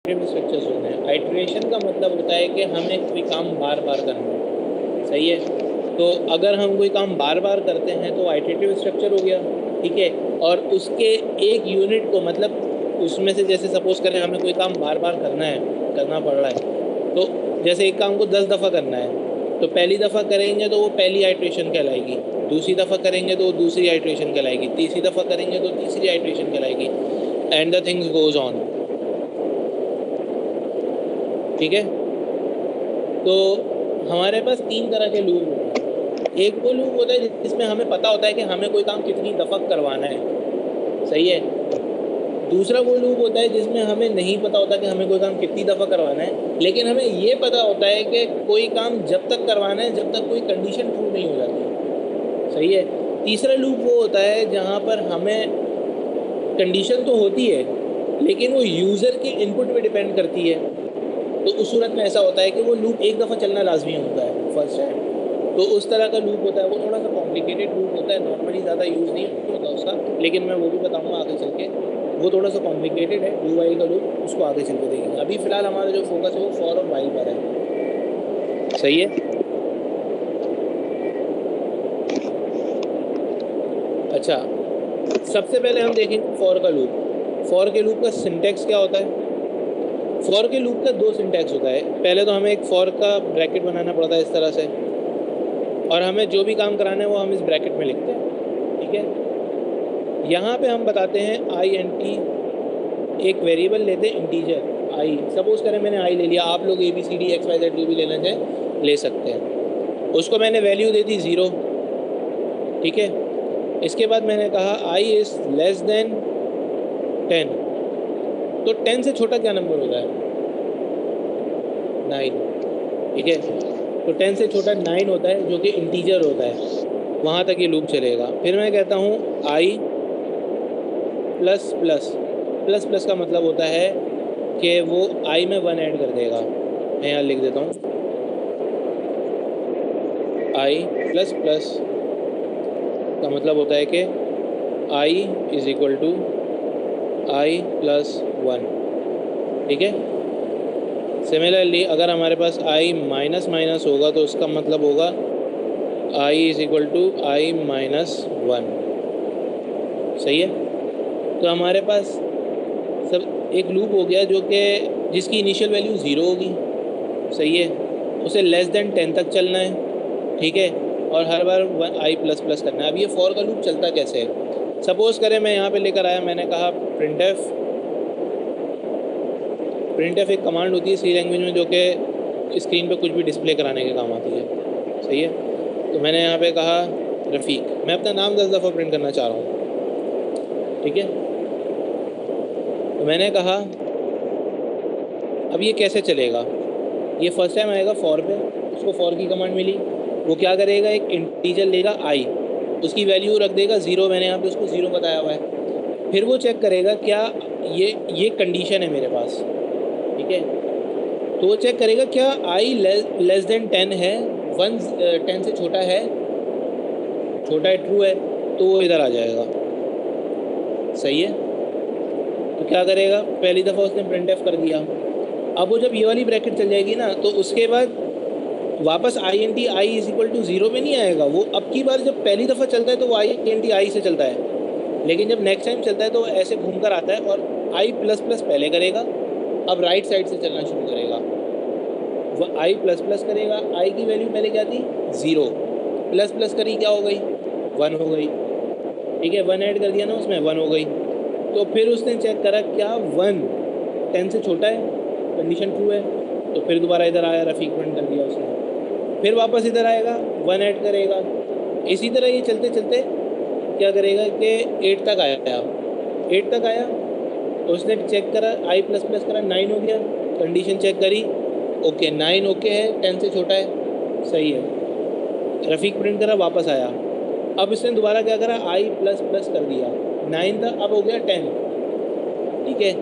Iterative structures होते हैं। Iteration का मतलब होता है कि हमें कोई काम बार बार करना है, सही है। तो अगर हम कोई काम बार बार करते हैं तो आइटरेटिव स्ट्रक्चर हो गया, ठीक है। और उसके एक यूनिट को, मतलब उसमें से जैसे सपोज करें हमें कोई काम बार बार करना पड़ रहा है, तो जैसे एक काम को 10 दफ़ा करना है, तो पहली दफ़ा करेंगे तो वो पहली आइट्रेशन कहलाएगी, दूसरी दफ़ा करेंगे तो वो दूसरी आइट्रेशन कहलाएगी, तीसरी दफ़ा करेंगे तो तीसरी आइट्रेशन कहलाएगी, and the things goes on, ठीक है। तो हमारे पास 3 तरह के लूप होते हैं। एक वो लूप होता है जिसमें हमें पता होता है कि हमें कोई काम कितनी दफ़ा करवाना है, सही है। दूसरा वो लूप होता है जिसमें हमें नहीं पता होता कि हमें कोई काम कितनी दफ़ा करवाना है, लेकिन हमें ये पता होता है कि कोई काम जब तक करवाना है जब तक कोई कंडीशन ट्रू नहीं हो जाती, सही है। तीसरा लूप वो होता है जहाँ पर हमें कंडीशन तो होती है लेकिन वो यूज़र के इनपुट पे डिपेंड करती है। तो उस सूरत में ऐसा होता है कि वो लूप एक दफ़ा चलना लाजमी होता है फर्स्ट टाइम। तो उस तरह का लूप होता है, वो थोड़ा सा कॉम्प्लिकेटेड लूप होता है, नॉर्मली ज़्यादा यूज़ नहीं होता उसका, लेकिन मैं वो भी बताऊँगा आगे चल के। वो थोड़ा सा कॉम्प्लिकेटेड है डू वाइल का लूप, उसको आगे चल के देखेंगे। अभी फ़िलहाल हमारा जो फोकस है वो फॉर और वाइल पर है, सही है। अच्छा, सबसे पहले हम देखेंगे फॉर का लूप। फॉर के लूप का सिंटेक्स क्या होता है? फॉर के लूप का 2 सिंटेक्स होता है। पहले तो हमें एक फॉर का ब्रैकेट बनाना पड़ता है इस तरह से, और हमें जो भी काम कराना है वो हम इस ब्रैकेट में लिखते हैं, ठीक है। यहाँ पे हम बताते हैं int, एक वेरिएबल लेते हैं इंटीजर आई। सपोज करें मैंने आई ले लिया, आप लोग ABCD XYZ जो भी लेना चाहें ले सकते हैं। उसको मैंने वैल्यू दे दी 0, ठीक है। इसके बाद मैंने कहा i इज़ लेस देन 10। तो 10 से छोटा क्या नंबर होता है? 9, ठीक है। तो 10 से छोटा 9 होता है जो कि इंटीजर होता है, वहाँ तक ये लूप चलेगा। फिर मैं कहता हूँ i plus plus. Plus plus का मतलब होता है कि वो i में 1 ऐड कर देगा। मैं यहाँ लिख देता हूँ i प्लस प्लस का मतलब होता है कि i is equal to i plus 1, ठीक है। सिमिलरली अगर हमारे पास i माइनस माइनस होगा तो उसका मतलब होगा i is equal to i minus 1, सही है। तो हमारे पास सब एक लूप हो गया जो कि जिसकी इनिशियल वैल्यू 0 होगी, सही है। उसे लेस देन 10 तक चलना है, ठीक है। और हर बार i प्लस प्लस करना है। अब ये फॉर का लूप चलता कैसे है? सपोज़ करें मैं यहाँ पे लेकर आया, मैंने कहा प्रिंटफ एक कमांड होती है सी लैंग्वेज में जो कि स्क्रीन पे कुछ भी डिस्प्ले कराने के काम आती है, सही है। तो मैंने यहाँ पे कहा रफ़ीक, मैं अपना नाम 10 दफ़ा प्रिंट करना चाह रहा हूँ, ठीक है। तो मैंने कहा अब ये कैसे चलेगा? ये फर्स्ट टाइम आएगा फॉर पे, उसको फॉर की कमांड मिली, वो क्या करेगा, एक इंटीजर लेगा i, उसकी वैल्यू रख देगा 0, मैंने यहाँ पे उसको 0 बताया हुआ है। फिर वो चेक करेगा क्या ये कंडीशन है मेरे पास, ठीक है। तो वो चेक करेगा क्या i लेस देन 10 है, 10 से छोटा है ट्रू है, तो वो इधर आ जाएगा, सही है। तो क्या करेगा, पहली दफ़ा उसने printf कर दिया। अब वो जब ये वाली ब्रैकेट चल जाएगी ना, तो उसके बाद वापस int i is equal to 0 में नहीं आएगा। वो अब की बार जब पहली दफ़ा चलता है तो वो int i से चलता है, लेकिन जब नेक्स्ट टाइम चलता है तो ऐसे घूम कर आता है और i प्लस प्लस पहले करेगा, अब राइट साइड से चलना शुरू करेगा। वह i प्लस प्लस करेगा, i की वैल्यू पहले क्या थी 0, प्लस प्लस करी क्या हो गई 1 हो गई, ठीक है। 1 ऐड कर दिया ना उसमें, 1 हो गई। तो फिर उसने चेक करा क्या 1 10 से छोटा है, कंडीशन ट्रू है, तो फिर दोबारा इधर आया, रफ़ीक प्रिंट कर दिया उसने। फिर वापस इधर आएगा, 1 ऐड करेगा। इसी तरह ये चलते चलते क्या करेगा कि 8 तक आया, 8 तक आया, उसने चेक करा, i प्लस प्लस करा, 9 हो गया, कंडीशन चेक करी, ओके 9 ओके है, 10 से छोटा है, सही है। रफ़ीक प्रिंट करा, वापस आया। अब इसने दोबारा क्या करा, i प्लस प्लस कर दिया, 9 था, अब हो गया 10, ठीक है।